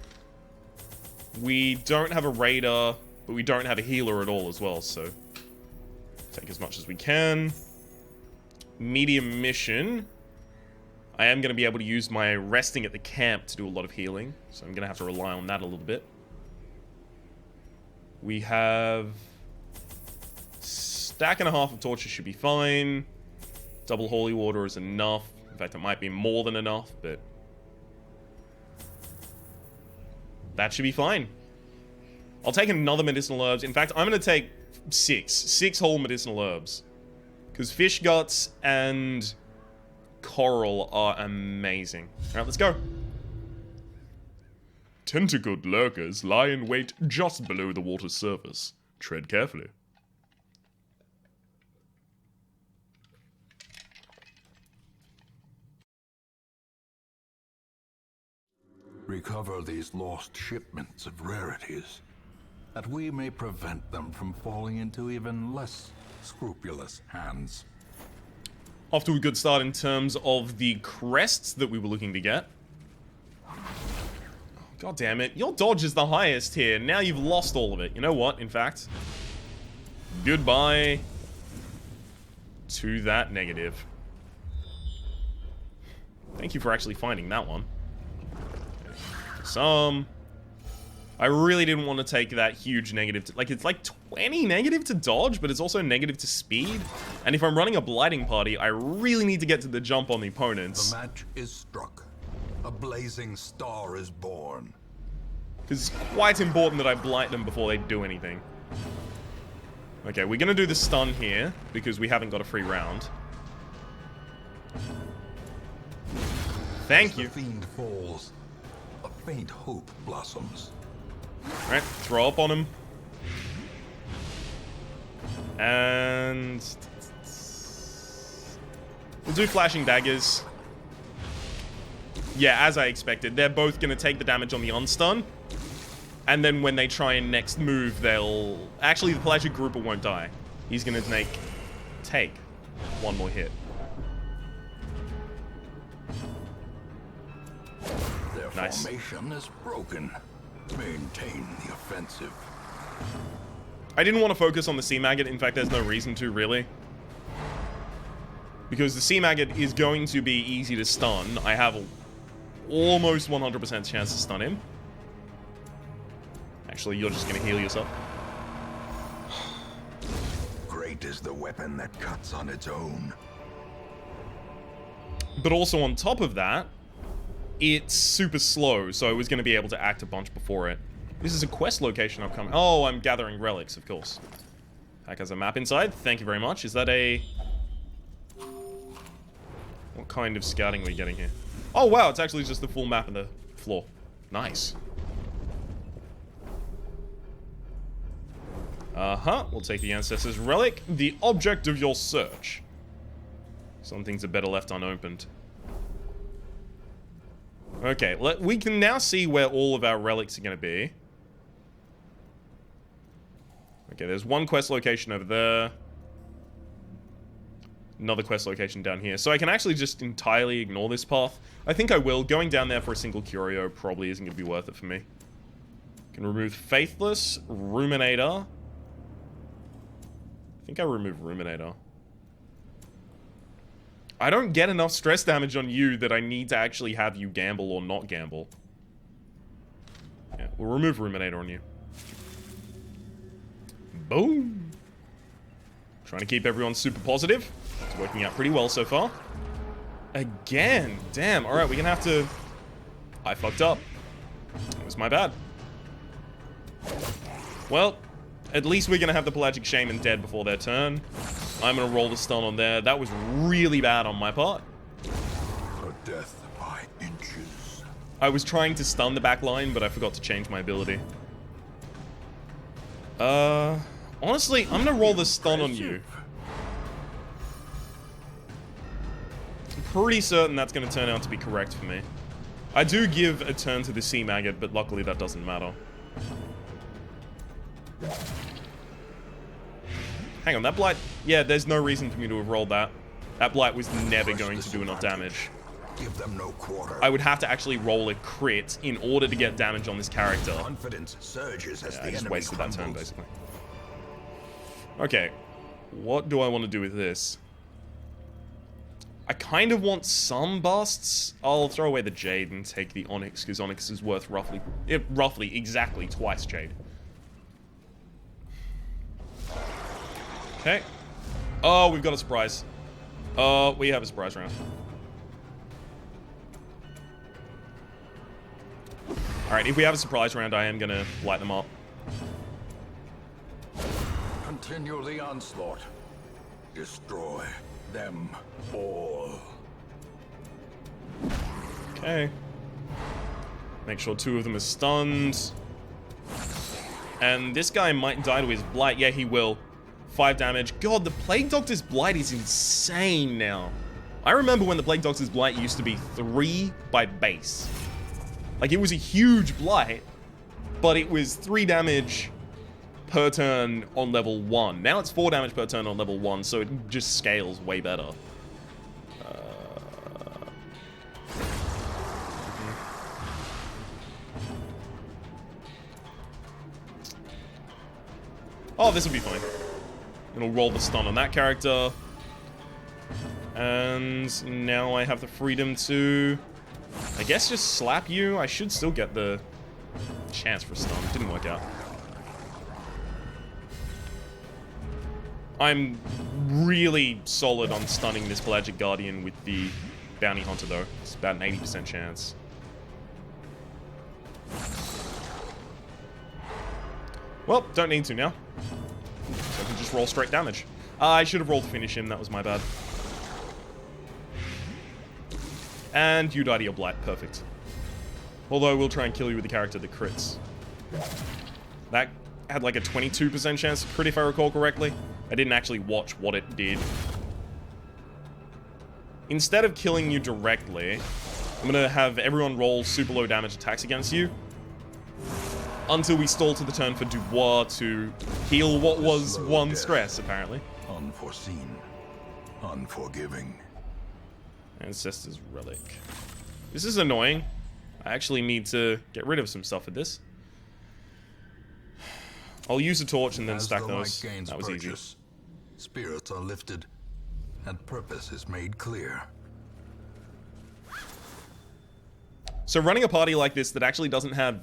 We don't have a raider, but we don't have a healer at all as well, so... take as much as we can. Medium mission. I am going to be able to use my resting at the camp to do a lot of healing, so I'm going to have to rely on that a little bit. We have... stack and a half of torches should be fine. Double holy water is enough. In fact, it might be more than enough, but... that should be fine. I'll take another medicinal herbs. In fact, I'm going to take 6 whole medicinal herbs. Because fish guts and coral are amazing. Alright, let's go. Tentacled lurkers lie in wait just below the water's surface. Tread carefully. Recover these lost shipments of rarities, that we may prevent them from falling into even less scrupulous hands. Off to a good start in terms of the crests that we were looking to get. God damn it. Your dodge is the highest here. Now you've lost all of it. You know what, in fact? Goodbye to that negative. Thank you for actually finding that one. I really didn't want to take that huge negative to, like, it's like 20 negative to dodge, but it's also negative to speed. And if I'm running a blighting party, I really need to get to the jump on the opponents. The match is struck. A blazing star is born. Because it's quite important that I blight them before they do anything. Okay, we're going to do the stun here, because we haven't got a free round. Thank you. As the fiend falls, a faint hope blossoms. Alright, throw up on him. And... we'll do flashing daggers. Yeah, as I expected. They're both going to take the damage on the unstun. And then when they try and next move, they'll... actually, the pelagic grouper won't die. He's going to take one more hit. Their Nice. formation is broken. Maintain the offensive. I didn't want to focus on the sea maggot. In fact, there's no reason to, really. Because the sea maggot is going to be easy to stun. I have almost 100% chance to stun him. Actually, you're just going to heal yourself. Great is the weapon that cuts on its own. But also on top of that, it's super slow, so I was going to be able to act a bunch before it. This is a quest location I'm coming... oh, I'm gathering relics, of course. Pack has a map inside. Thank you very much. Is that a... what kind of scouting are we getting here? Oh, wow, it's actually just the full map of the floor. Nice. Uh-huh. We'll take the Ancestor's Relic. The object of your search. Some things are better left unopened. Okay, we can now see where all of our relics are going to be. Okay, there's one quest location over there. Another quest location down here. So I can actually just entirely ignore this path. I think I will. Going down there for a single curio probably isn't going to be worth it for me. Can remove Faithless, Ruminator. I think I remove Ruminator. I don't get enough stress damage on you that I need to actually have you gamble or not gamble. Yeah, we'll remove Ruminator on you. Boom. Trying to keep everyone super positive. It's working out pretty well so far. Again. Damn. Alright, we're gonna have to... I fucked up. It was my bad. Well, at least we're gonna have the Pelagic Shaman dead before their turn. I'm gonna roll the stun on there. That was really bad on my part. A death by inches. I was trying to stun the back line, but I forgot to change my ability. Honestly, I'm gonna roll the stun on you. pretty certain that's going to turn out to be correct for me. I do give a turn to the sea maggot, but luckily that doesn't matter. Hang on, that blight... Yeah, there's no reason for me to have rolled that. That blight was never going to do enough damage. Give them no quarter. I would have to actually roll a crit in order to get damage on this character. Confidence surges as Yeah, the I just enemy wasted that turn, crumbles. basically. Okay. What do I want to do with this? I kind of want some busts. I'll throw away the Jade and take the Onyx, because Onyx is worth roughly exactly twice Jade. Okay. Oh, we've got a surprise. We have a surprise round. Alright, if we have a surprise round, I am gonna light them up. Continue the onslaught. Destroy them all. Okay. Make sure 2 of them are stunned. And this guy might die to his blight. Yeah, he will. 5 damage. God, the Plague Doctor's blight is insane now. I remember when the Plague Doctor's blight used to be 3 by base. Like, it was a huge blight, but it was 3 damage per turn on level 1. Now it's 4 damage per turn on level 1, so it just scales way better. Oh, this will be fine. It'll roll the stun on that character. And now I have the freedom to, I guess, just slap you. I should still get the chance for stun. It didn't work out. I'm really solid on stunning this Pelagic Guardian with the Bounty Hunter, though. It's about an 80% chance. Well, don't need to now. So I can just roll straight damage. I should have rolled to finish him. That was my bad. And you die to your blight. Perfect. Although we'll try and kill you with the character that crits. That had like a 22% chance to crit if I recall correctly. I didn't actually watch what it did. Instead of killing you directly, I'm gonna have everyone roll super low damage attacks against you until we stall to the turn for Dubois to heal what was 1 stress, apparently. Unforeseen. Unforgiving. Ancestor's Relic. This is annoying. I actually need to get rid of some stuff with this. I'll use a torch and then stack those. That was easy. Spirits are lifted, and purpose is made clear. So running a party like this that actually doesn't have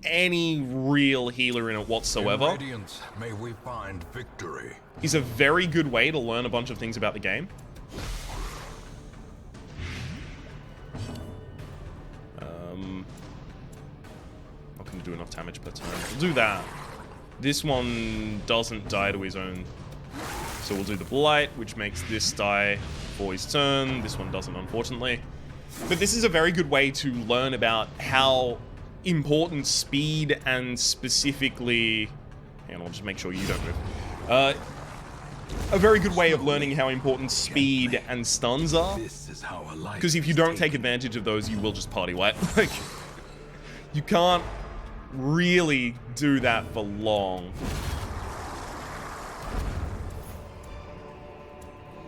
any real healer in it whatsoever In Radiance, may we find victory. is a very good way to learn a bunch of things about the game. Not going to do enough damage per turn. We'll do that. This one doesn't die to his own. So we'll do the Blight, which makes this die for his turn. This one doesn't, unfortunately. But this is a very good way to learn about how important speed and specifically... Hang on, I'll just make sure you don't move. A very good way of learning how important speed and stuns are. Because if you don't take advantage of those, you will just party wipe. Like, you can't really do that for long.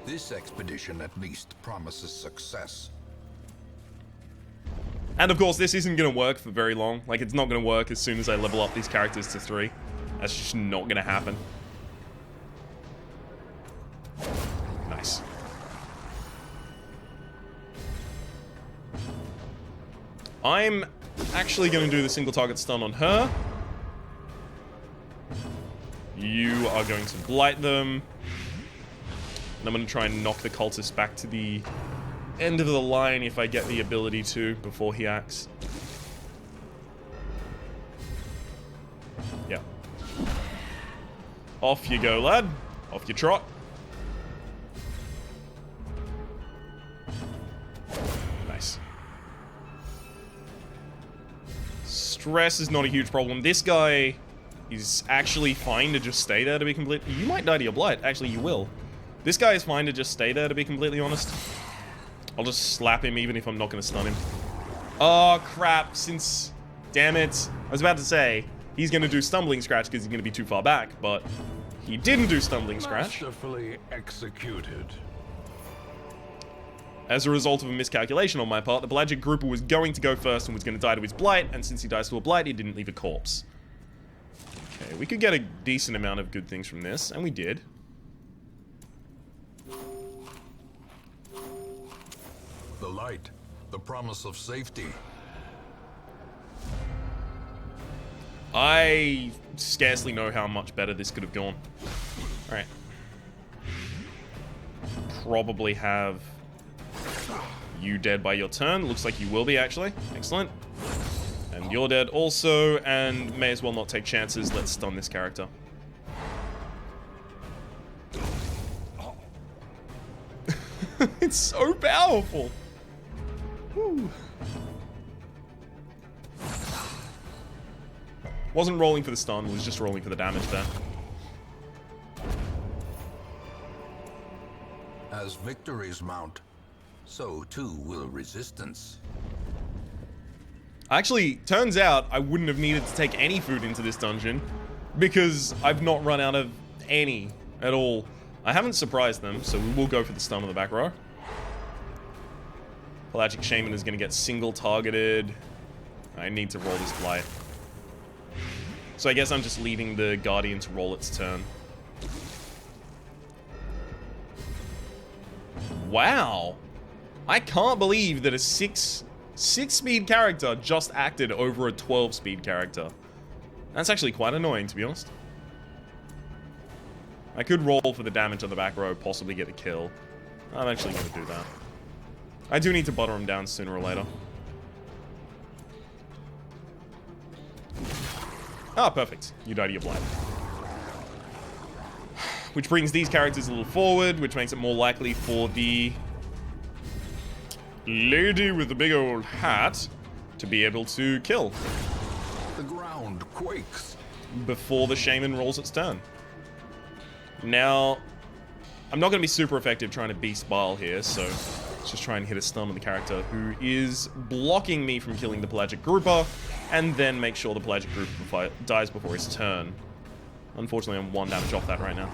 This expedition at least promises success. And of course, this isn't going to work for very long. Like, it's not going to work as soon as I level up these characters to 3. That's just not going to happen. Nice. I'm actually going to do the single target stun on her. You are going to blight them. And I'm going to try and knock the cultist back to the end of the line if I get the ability to before he acts. Yeah. Off you go, lad. Off you trot. Nice. Stress is not a huge problem. This guy is actually fine to just stay there, to be complete. You might die to your blight. Actually, you will. This guy is fine to just stay there, to be completely honest. I'll just slap him even if I'm not going to stun him. Oh, crap. Since... Damn it. I was about to say, he's going to do Stumbling Scratch because he's going to be too far back, but he didn't do Stumbling Scratch. Masterfully executed. As a result of a miscalculation on my part, the Pelagic Grouper was going to go first and was going to die to his Blight, and since he dies to a Blight, he didn't leave a corpse. Okay, we could get a decent amount of good things from this, and we did. The light, the promise of safety. I scarcely know how much better this could have gone. Alright. Probably have you dead by your turn. Looks like you will be, actually. Excellent. And you're dead also, and may as well not take chances. Let's stun this character. It's so powerful. Whew. Wasn't rolling for the stun, was just rolling for the damage there. As victories mount, so too will resistance. Actually, turns out I wouldn't have needed to take any food into this dungeon because I've not run out of any at all. I haven't surprised them, so we will go for the stun on the back row. Pelagic Shaman is going to get single targeted. I need to roll this Blight. So I guess I'm just leaving the Guardian to roll its turn. Wow. I can't believe that a 6-speed character just acted over a 12-speed character. That's actually quite annoying, to be honest. I could roll for the damage on the back row, possibly get a kill. I'm actually going to do that. I do need to butter him down sooner or later. Ah, perfect. You died to your Blight. Which brings these characters a little forward, which makes it more likely for the lady with the big old hat to be able to kill. The ground quakes. Before the Shaman rolls its turn. Now, I'm not going to be super effective trying to Beast Bile here, so let's just try and hit a stun on the character who is blocking me from killing the Pelagic Grouper, and then make sure the Pelagic Grouper dies before his turn. Unfortunately, I'm 1 damage off that right now.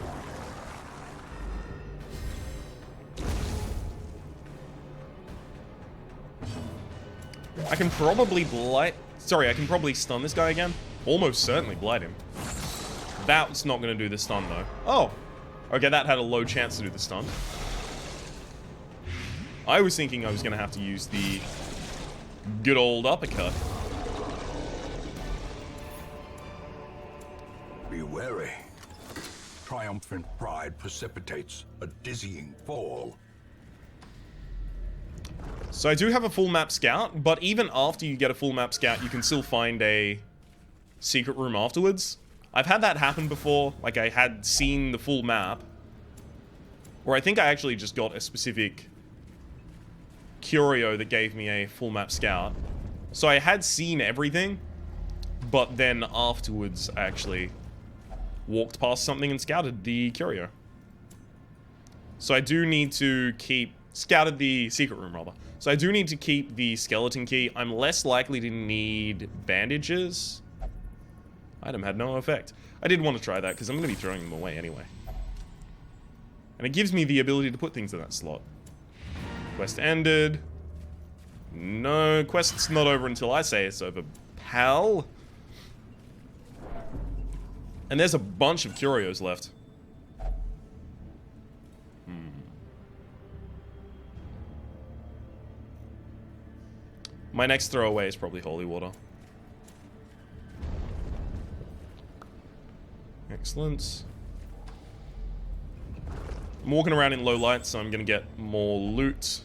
I can probably Blight... Sorry, I can probably stun this guy again. Almost certainly Blight him. That's not going to do the stun, though. Oh. Okay, that had a low chance to do the stun. I was thinking I was going to have to use the good old uppercut. Be wary. Triumphant pride precipitates a dizzying fall. So I do have a full map scout, but even after you get a full map scout, you can still find a secret room afterwards. I've had that happen before, like I had seen the full map. Or I think I actually just got a specific curio that gave me a full map scout. So I had seen everything, but then afterwards I actually walked past something and scouted the curio. So I do need to keep... Scouted the secret room, rather. So I do need to keep the skeleton key. I'm less likely to need bandages. Item had no effect. I did want to try that, because I'm going to be throwing them away anyway. And it gives me the ability to put things in that slot. Quest ended. No, quest's not over until I say it's over, pal. And there's a bunch of curios left. My next throwaway is probably holy water. Excellent. I'm walking around in low light, so I'm going to get more loot,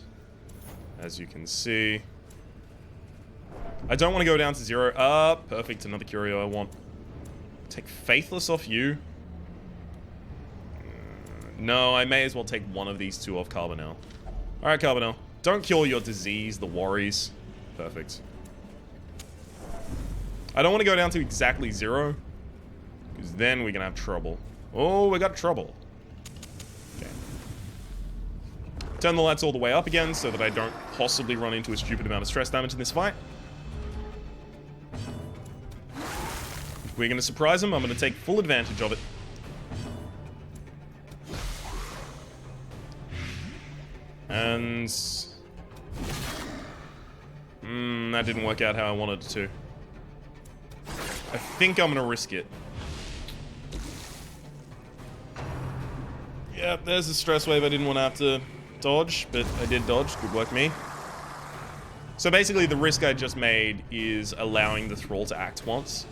as you can see. I don't want to go down to 0. Ah, perfect. Another curio I want. Take Faithless off you. No, I may as well take one of these 2 off Carbonell. Alright, Carbonell. Don't cure your disease, the worries. Perfect. I don't want to go down to exactly 0, because then we're going to have trouble. Oh, we got trouble. Okay. Turn the lights all the way up again so that I don't possibly run into a stupid amount of stress damage in this fight. We're going to surprise him. I'm going to take full advantage of it. And... that didn't work out how I wanted it to. I think I'm going to risk it. Yep, there's a stress wave I didn't want to have to dodge, but I did dodge. Good work, me. So basically, the risk I just made is allowing the thrall to act once.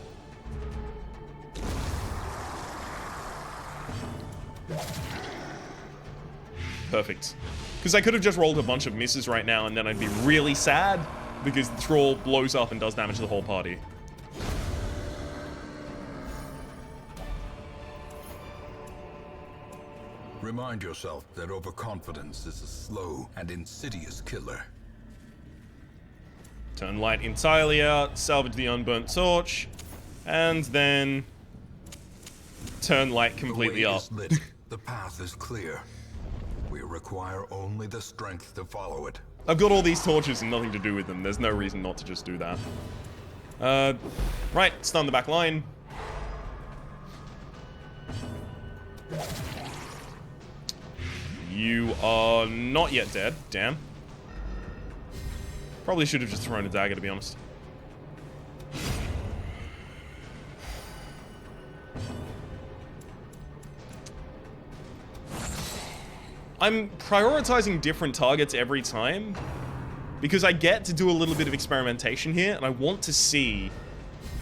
Perfect. Because I could have just rolled a bunch of misses right now, and then I'd be really sad, because the thrall blows up and does damage to the whole party. Remind yourself that overconfidence is a slow and insidious killer. Turn light entirely out, salvage the unburnt torch, and then turn light completely up. The way is lit. The path is clear. We require only the strength to follow it. I've got all these torches and nothing to do with them. There's no reason not to just do that. Right, stun the back line. You are not yet dead. Damn. Probably should have just thrown a dagger, to be honest. I'm prioritizing different targets every time because I get to do a little bit of experimentation here, and I want to see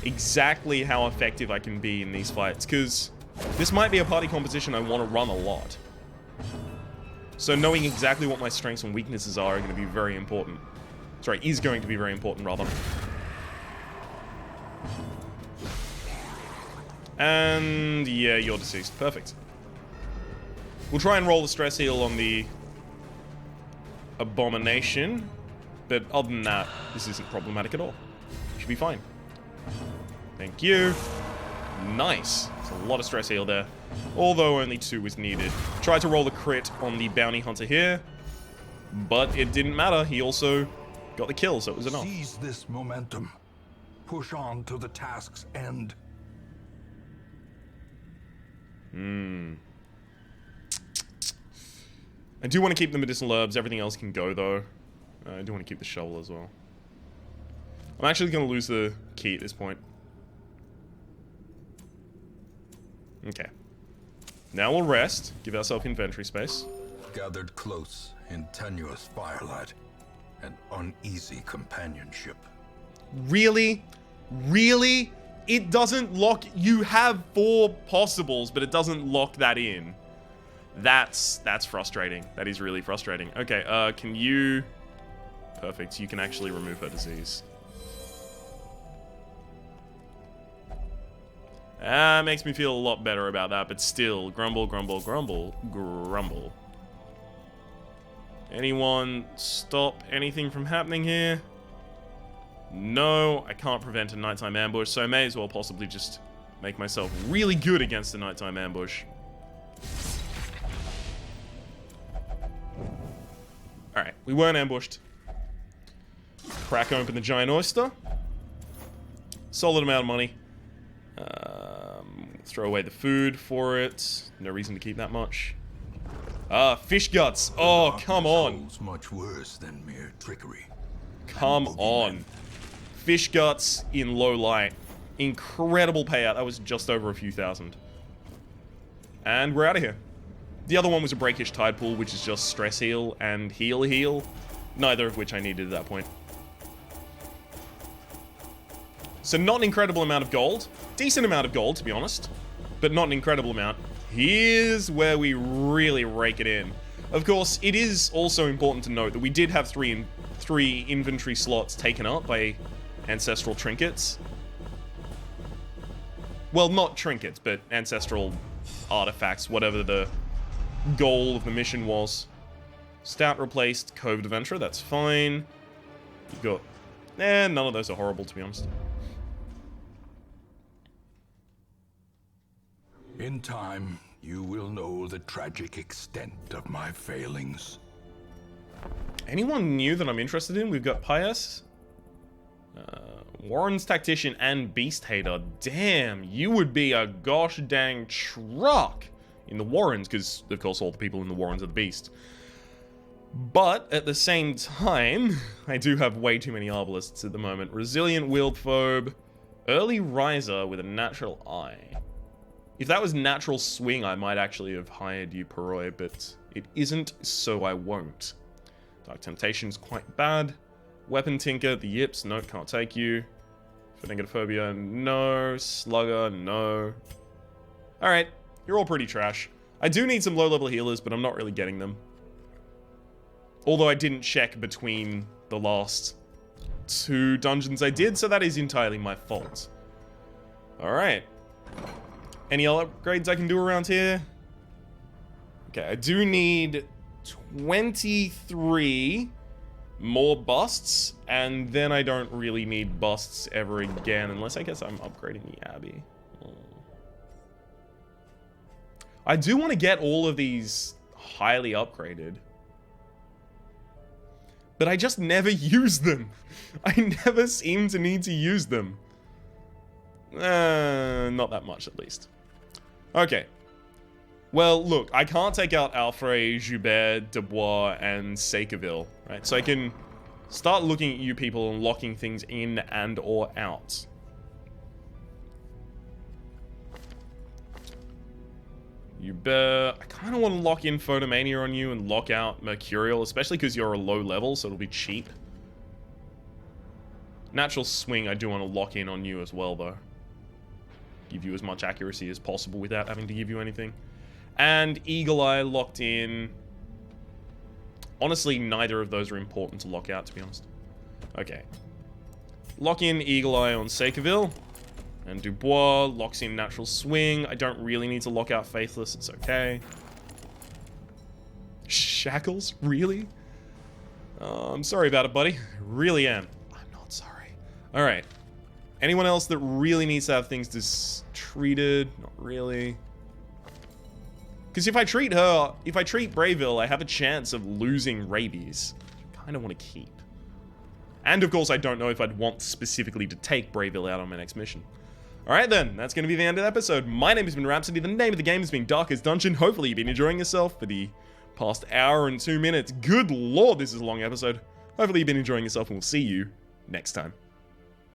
exactly how effective I can be in these fights, because this might be a party composition I want to run a lot. So knowing exactly what my strengths and weaknesses are going to be very important. Sorry, is going to be very important, rather. And yeah, you're deceased. Perfect. We'll try and roll the stress heal on the abomination, but other than that, this isn't problematic at all. Should be fine. Thank you. Nice. There's a lot of stress heal there, although only 2 was needed. Tried to roll the crit on the bounty hunter here, but it didn't matter. He also got the kill, so it was enough. Seize this momentum. Push on to the task's end. I do want to keep the medicinal herbs. Everything else can go, though. I do want to keep the shovel as well. I'm actually going to lose the key at this point. Okay. Now we'll rest. Give ourselves inventory space. Gathered close in tenuous firelight and uneasy companionship. Really? Really? It doesn't lock... You have 4 possibles, but it doesn't lock that in. That's frustrating. That is really frustrating. Okay, can you... Perfect. You can actually remove her disease. Makes me feel a lot better about that, but still, grumble, grumble, grumble, grumble. Anyone stop anything from happening here? No, I can't prevent a nighttime ambush, so I may as well possibly just make myself really good against a nighttime ambush. Alright, we weren't ambushed. Crack open the giant oyster. Solid amount of money. Throw away the food for it. No reason to keep that much. Fish guts. Oh, come on. Much worse than mere trickery. Come on. Fish guts in low light. Incredible payout. That was just over a few thousand. And we're out of here. The other one was a Breakish Tide Pool, which is just stress heal and heal. Neither of which I needed at that point. So not an incredible amount of gold. Decent amount of gold, to be honest. But not an incredible amount. Here's where we really rake it in. Of course, it is also important to note that we did have three inventory slots taken up by ancestral trinkets. Well, not trinkets, but ancestral artifacts, whatever the goal of the mission was. Stout replaced Coved Adventurer, that's fine. You've got... none of those are horrible, to be honest. In time, you will know the tragic extent of my failings. Anyone new that I'm interested in? We've got Pius, Warren's Tactician, and Beast Hater. Damn, you would be a gosh dang truck in the Warrens, because, of course, all the people in the Warrens are the Beast. But, at the same time, I do have way too many Arbalists at the moment. Resilient Wieldphobe, Early Riser with a Natural Eye. If that was Natural Swing, I might actually have hired you, Paroi, but it isn't, so I won't. Dark Temptation's quite bad. Weapon Tinker, the Yips, no, can't take you. Phobia, no. Slugger, no. Alright, you're all pretty trash. I do need some low-level healers, but I'm not really getting them. Although I didn't check between the last 2 dungeons I did, so that is entirely my fault. Alright. Any other upgrades I can do around here? Okay, I do need 23 more busts, and then I don't really need busts ever again, unless I guess I'm upgrading the Abbey. I do want to get all of these highly upgraded, but I just never use them. I never seem to need to use them. Not that much, at least. Okay. Well, look, I can't take out Alfred, Joubert, Dubois, and Seikaville, right? So I can start looking at you people and locking things in and or out. Joubert, I kind of want to lock in Photomania on you and lock out Mercurial, especially because you're a low level, so it'll be cheap. Natural Swing, I do want to lock in on you as well, though. Give you as much accuracy as possible without having to give you anything. And Eagle Eye locked in. Honestly, neither of those are important to lock out, to be honest. Okay. Lock in Eagle Eye on Seikaville. And Dubois locks in Natural Swing. I don't really need to lock out Faithless, it's okay. Shackles? Really? I'm sorry about it, buddy. I really am. I'm not sorry. Alright. Anyone else that really needs to have things treated? Not really. Because if I treat Brayville, I have a chance of losing rabies. I kind of want to keep. And of course, I don't know if I'd want specifically to take Brayville out on my next mission. Alright then, that's going to be the end of the episode. My name has been Rhapsody, the name of the game has been Darkest Dungeon. Hopefully you've been enjoying yourself for the past hour and 2 minutes. Good lord, this is a long episode. Hopefully you've been enjoying yourself, and we'll see you next time.